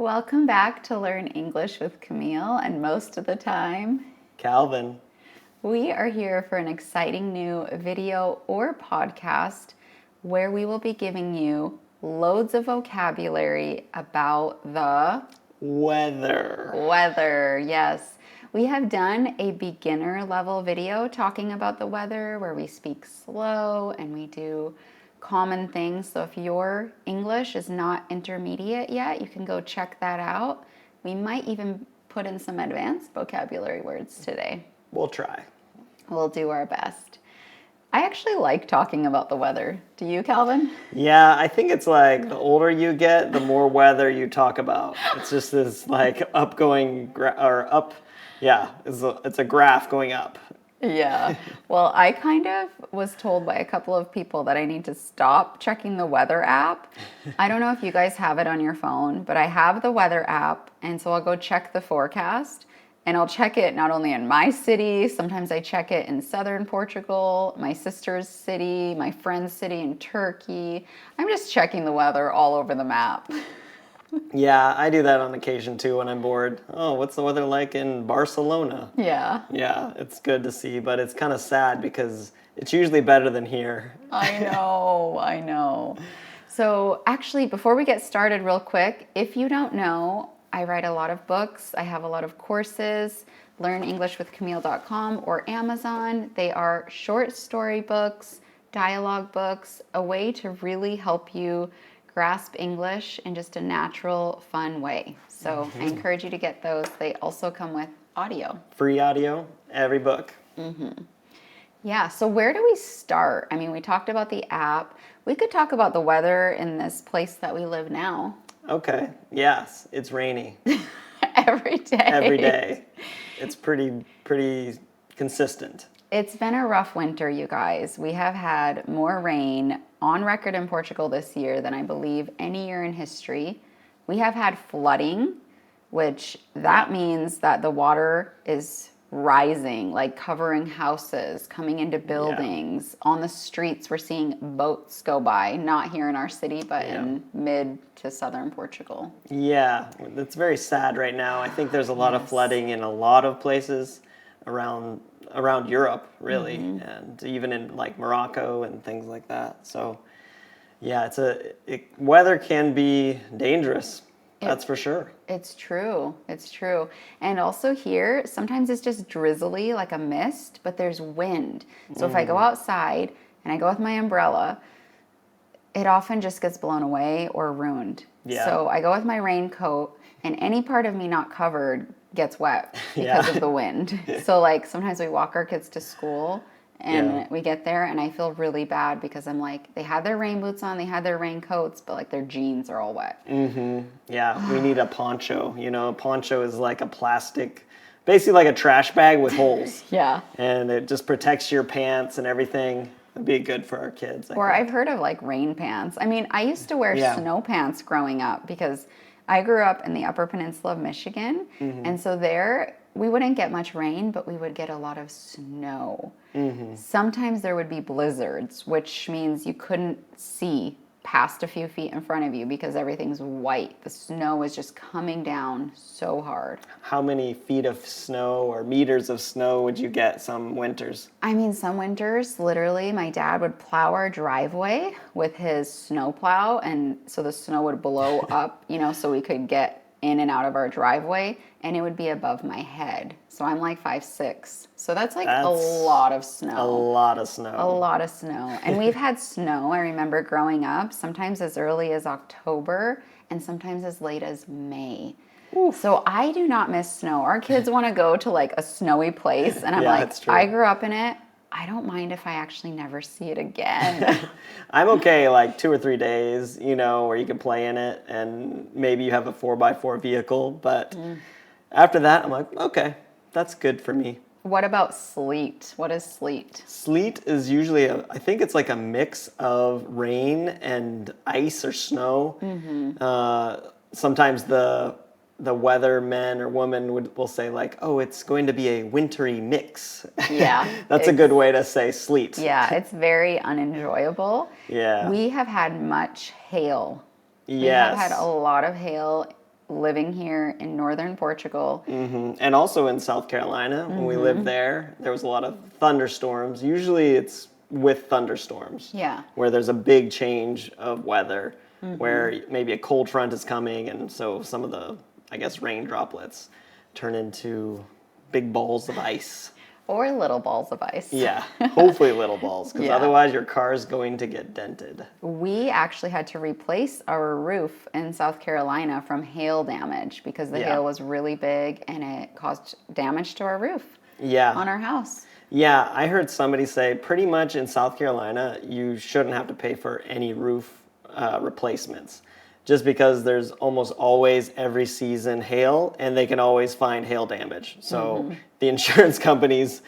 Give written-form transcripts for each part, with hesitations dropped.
Welcome back to Learn English with Camille, and most of the time, Calvin. We are here for an exciting new video or podcast where we will be giving you loads of vocabulary about the weather. Yes. We have done a beginner level video talking about the weather where we speak slow and we do common things. So if your English is not intermediate yet, you can go check that out. We might even put in some advanced vocabulary words today. We'll try. We'll do our best. I actually like talking about the weather. Do you, Calvin? Yeah, I think it's like the older you get, the more weather you talk about. It's just this like it's a graph going up. Yeah. Well, I kind of was told by a couple of people that I need to stop checking the weather app. I don't know if you guys have it on your phone, but I have the weather app, and so I'll go check the forecast, and I'll check it not only in my city, sometimes I check it in southern Portugal, my sister's city, my friend's city in Turkey. I'm just checking the weather all over the map. Yeah, I do that on occasion too when I'm bored. Oh, what's the weather like in Barcelona? Yeah. Yeah, it's good to see, but it's kind of sad because it's usually better than here. I know. So actually, before we get started real quick, if you don't know, I write a lot of books. I have a lot of courses, learnenglishwithcamille.com or Amazon. They are short story books, dialogue books, a way to really help you grasp English in just a natural, fun way. So I encourage you to get those. They also come with audio. Free audio, every book. Yeah, so where do we start? I mean, we talked about the app. We could talk about the weather in this place that we live now. Okay, yes, it's rainy. Every day. Every day. It's pretty consistent. It's been a rough winter, you guys. We have had more rain on record in Portugal this year than I believe any year in history. We have had flooding, which that means that the water is rising, like covering houses, coming into buildings. On the streets, we're seeing boats go by, not here in our city, but in mid to southern Portugal. Yeah, it's very sad right now. I think there's a lot of flooding in a lot of places around Europe, really, and even in like Morocco and things like that. So, yeah, weather can be dangerous. That's for sure. It's true. And also here, sometimes it's just drizzly, like a mist, but there's wind. So if I go outside and I go with my umbrella, it often just gets blown away or ruined. Yeah. So I go with my raincoat, and any part of me not covered gets wet because of the wind. So like sometimes we walk our kids to school and we get there and I feel really bad because I'm like, they had their rain boots on, they had their raincoats, but like their jeans are all wet. Yeah, we need a poncho. You know, a poncho is like a plastic, basically like a trash bag with holes. Yeah. And it just protects your pants and everything. It'd be good for our kids. I've heard of like rain pants. I mean, I used to wear snow pants growing up because I grew up in the Upper Peninsula of Michigan, and so there we wouldn't get much rain, but we would get a lot of snow. Sometimes there would be blizzards, which means you couldn't see past a few feet in front of you because everything's white. The snow is just coming down so hard. How many feet of snow or meters of snow would you get some winters? I mean, some winters, literally, my dad would plow our driveway with his snow plow, and so the snow would blow up, so we could get in and out of our driveway, and it would be above my head. So I'm like 5'6". So that's like a lot of snow. A lot of snow. And we've had snow, I remember growing up, sometimes as early as October and sometimes as late as May. Oof. So I do not miss snow. Our kids want to go to like a snowy place, and I'm like, I grew up in it. I don't mind if I actually never see it again. I'm okay like 2 or 3 days, where you can play in it and maybe you have a 4x4 vehicle. But after that, I'm like, okay, that's good for me. What about sleet? What is sleet? Sleet is usually, I think it's like a mix of rain and ice or snow. Sometimes the weathermen or women will say like, oh, it's going to be a wintry mix. Yeah. That's a good way to say sleet. Yeah, it's very unenjoyable. Yeah. We have had much hail. Yes. We have had a lot of hail living here in northern Portugal. And also in South Carolina, when we lived there was a lot of thunderstorms. Usually it's with thunderstorms. Yeah. Where there's a big change of weather, where maybe a cold front is coming, and so some of the, I guess, rain droplets turn into big balls of ice. Or little balls of ice. Yeah, hopefully little balls, because Yeah. otherwise your car is going to get dented. We actually had to replace our roof in South Carolina from hail damage because the hail was really big and it caused damage to our roof on our house. Yeah, I heard somebody say pretty much in South Carolina, you shouldn't have to pay for any roof replacements, just because there's almost always every season hail, and they can always find hail damage. So the insurance companies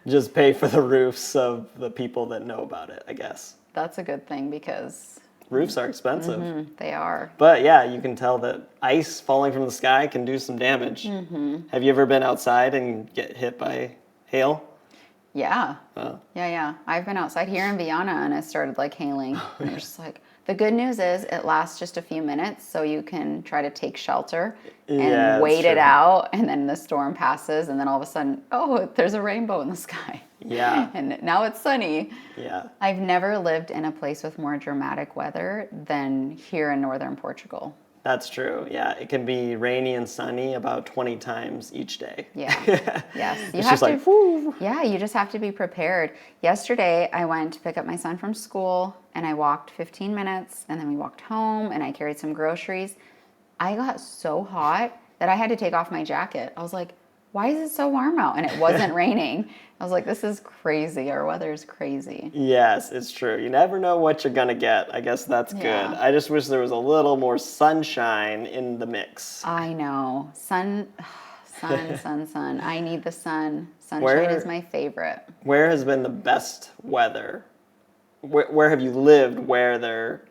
just pay for the roofs of the people that know about it, I guess. That's a good thing because roofs are expensive. they are. But yeah, you can tell that ice falling from the sky can do some damage. Have you ever been outside and get hit by hail? Yeah. Yeah. I've been outside here in Viana and it started like hailing. And it's just like, the good news is it lasts just a few minutes, so you can try to take shelter and wait it out, and then the storm passes, and then all of a sudden, oh, there's a rainbow in the sky. Yeah. And now it's sunny. Yeah. I've never lived in a place with more dramatic weather than here in northern Portugal. That's true. Yeah, it can be rainy and sunny about 20 times each day. Yeah. Yes. You It's have just to. like, whoo. Yeah, you just have to be prepared. Yesterday, I went to pick up my son from school, and I walked 15 minutes, and then we walked home, and I carried some groceries. I got so hot that I had to take off my jacket. I was like, why is it so warm out? And it wasn't raining. I was like, this is crazy. Our weather is crazy. Yes, it's true. You never know what you're going to get. I guess that's good. I just wish there was a little more sunshine in the mix. I know. Sun. I need the sun. Sunshine is my favorite. Where has been the best weather? Where have you lived where there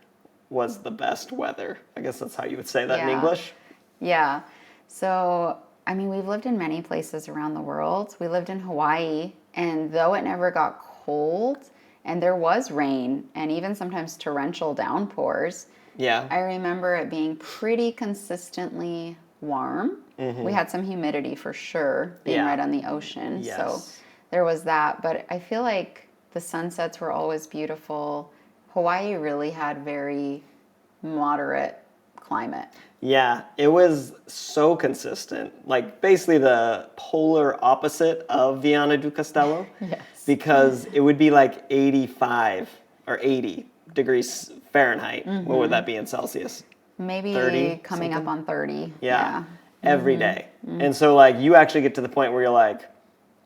was the best weather? I guess that's how you would say that in English. Yeah. So, I mean, we've lived in many places around the world. We lived in Hawaii, and though it never got cold, and there was rain, and even sometimes torrential downpours, I remember it being pretty consistently warm. We had some humidity for sure, being right on the ocean. So there was that. But I feel like the sunsets were always beautiful. Hawaii really had very moderate climate. Yeah, it was so consistent. Like basically the polar opposite of Viana do Castelo. Yes. Because it would be like 85 or 80 degrees Fahrenheit. What would that be in Celsius? Maybe 30 coming up on 30. Yeah. Every day. And so like you actually get to the point where you're like,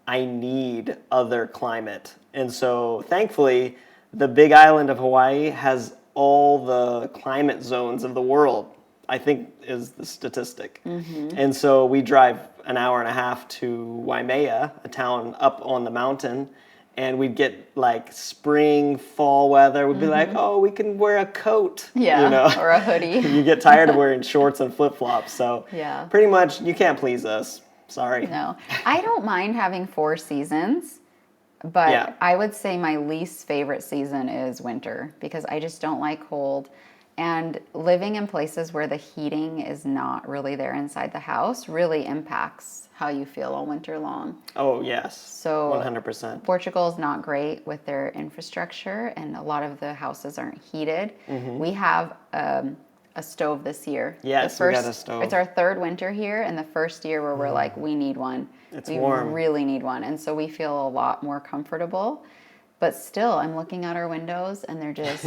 I need other climate. And so thankfully, the big island of Hawaii has all the climate zones of the world, I think is the statistic. And so we drive an hour and a half to Waimea, a town up on the mountain, and we'd get like spring, fall weather. We'd be like, oh, we can wear a coat, Yeah, you know? or a hoodie. You get tired of wearing shorts and flip-flops. So pretty much you can't please us. Sorry. No, I don't mind having 4 seasons, but I would say my least favorite season is winter because I just don't like cold. And living in places where the heating is not really there inside the house really impacts how you feel all winter long. Oh, yes. So 100%. Portugal is not great with their infrastructure, and a lot of the houses aren't heated. We have a stove this year. Yes, we got a stove. It's our 3rd winter here, and the first year where we're like, we need one. It's warm. We really need one, and so we feel a lot more comfortable. But still, I'm looking out our windows, and they're just...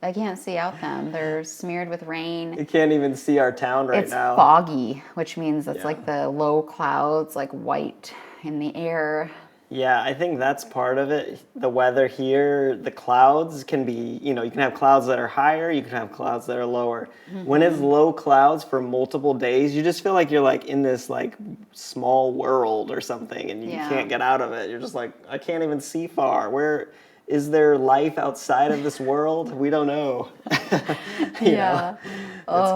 I can't see out them. They're smeared with rain. You can't even see our town right now. It's foggy, which means it's like the low clouds, like white in the air. Yeah, I think that's part of it. The weather here, the clouds can be, you know, you can have clouds that are higher, you can have clouds that are lower. When it's low clouds for multiple days, you just feel like you're like in this like small world or something, and you can't get out of it. You're just like, I can't even see far. Where is there life outside of this world? We don't know. It's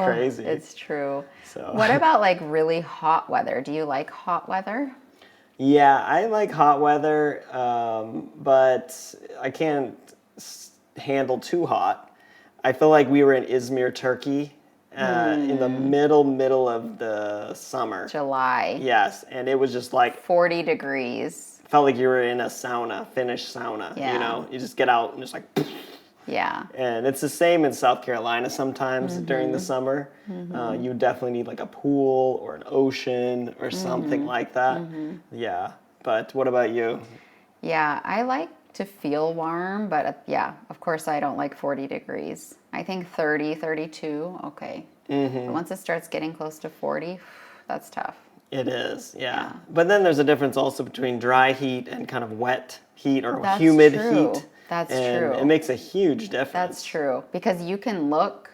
crazy. It's true. So. What about like really hot weather? Do you like hot weather? Yeah, I like hot weather, but I can't handle too hot. I feel like we were in Izmir, Turkey, in the middle of the summer. July. Yes, and it was just like 40 degrees. felt like you were in a sauna, Finnish sauna. Yeah. You know, you just get out and just like. Yeah. And it's the same in South Carolina sometimes during the summer. You definitely need like a pool or an ocean or something like that. Yeah. But what about you? Yeah, I like to feel warm, but yeah, of course I don't like 40 degrees. I think 30, 32, okay. But once it starts getting close to 40, that's tough. It is, yeah. But then there's a difference also between dry heat and kind of wet heat or That's humid true. heat. That's and true. It makes a huge difference. That's true. Because you can look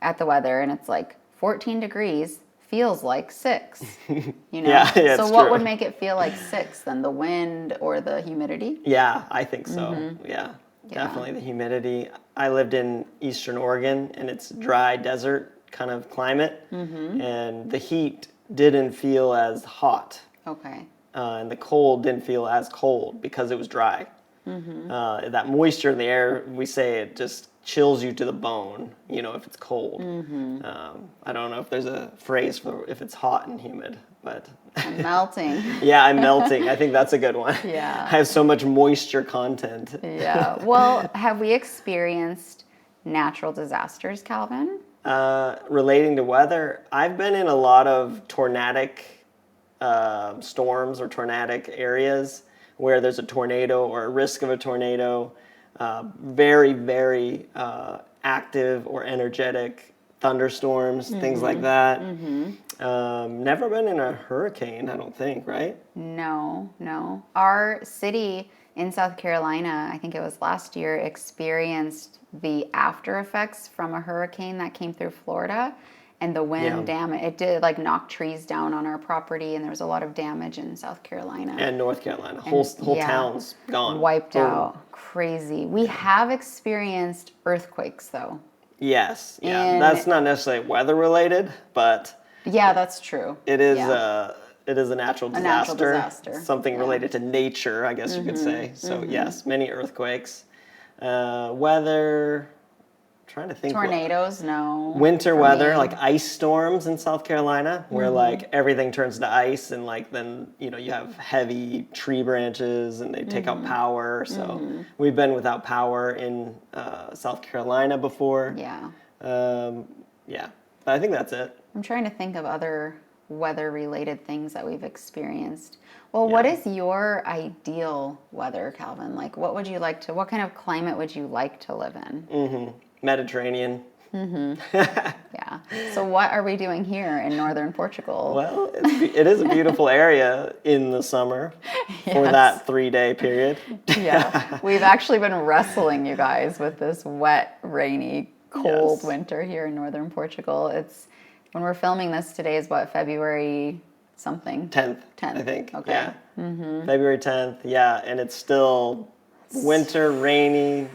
at the weather and it's like 14 degrees feels like 6. You know? Yeah, so it's what true. would make it feel like 6 then? The wind or the humidity? Yeah, I think so. Yeah, definitely the humidity. I lived in Eastern Oregon and it's dry desert kind of climate. And the heat didn't feel as hot. Okay. And the cold didn't feel as cold because it was dry. That moisture in the air, we say it just chills you to the bone, you know, if it's cold. I don't know if there's a phrase for if it's hot and humid, but I'm melting. yeah, I'm melting. I think that's a good one. Yeah. I have so much moisture content. Yeah. Well, have we experienced natural disasters, Calvin? Relating to weather, I've been in a lot of tornadic storms or tornadic areas where there's a tornado or a risk of a tornado, very, very active or energetic thunderstorms, things like that. Never been in a hurricane, I don't think, right? No. Our city in South Carolina, I think it was last year, experienced the after effects from a hurricane that came through Florida. And the wind damage, it did like knock trees down on our property, and there was a lot of damage in South Carolina. And North Carolina, whole town's gone. Wiped out. Crazy. We have experienced earthquakes though. Yes, yeah. That's not necessarily weather related, but yeah, that's true. it is it is a natural disaster. A natural disaster. Something related to nature, I guess you could say. So yes, many earthquakes. Weather, trying to think. Tornadoes, no. Winter weather, like ice storms in South Carolina, where like everything turns to ice, and like then you know you have heavy tree branches, and they take out power. So we've been without power in South Carolina before. Yeah. Yeah, but I think that's it. I'm trying to think of other weather-related things that we've experienced. Well, what is your ideal weather, Calvin? Like, what kind of climate would you like to live in? Mediterranean. Yeah. So what are we doing here in northern Portugal? Well, it is a beautiful area in the summer for that 3-day period. Yeah. We've actually been wrestling, you guys, with this wet, rainy, cold winter here in northern Portugal. When we're filming this today is what, February something? 10th, I think. Okay. Yeah. February 10th, yeah. And it's still winter, rainy,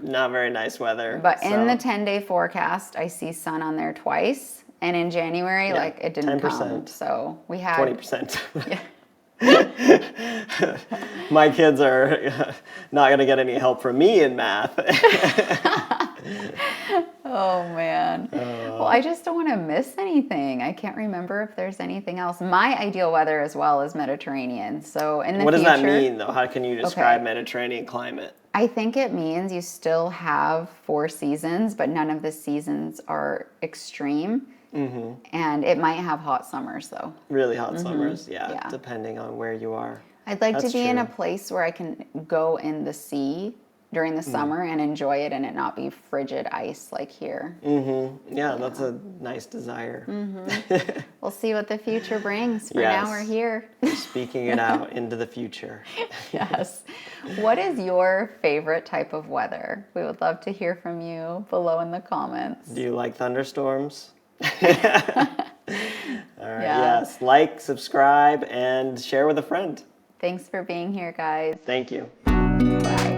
not very nice weather. But in the 10-day forecast, I see sun on there twice. And in January, like, it didn't 10%. come. So we had... 20%. Yeah. My kids are not going to get any help from me in math. Oh, man. Well, I just don't want to miss anything. I can't remember if there's anything else. My ideal weather as well is Mediterranean. So in the What does future, that mean, though? How can you describe Mediterranean climate? I think it means you still have 4 seasons, but none of the seasons are extreme. And it might have hot summers, though. Really hot summers, yeah, depending on where you are. I'd like That's to be in a true. place where I can go in the sea during the summer and enjoy it and it not be frigid ice like here. Yeah, that's a nice desire. We'll see what the future brings. For now, we're here. Speaking it out into the future. Yes. What is your favorite type of weather? We would love to hear from you below in the comments. Do you like thunderstorms? All right, yes. Like, subscribe, and share with a friend. Thanks for being here, guys. Thank you. Bye.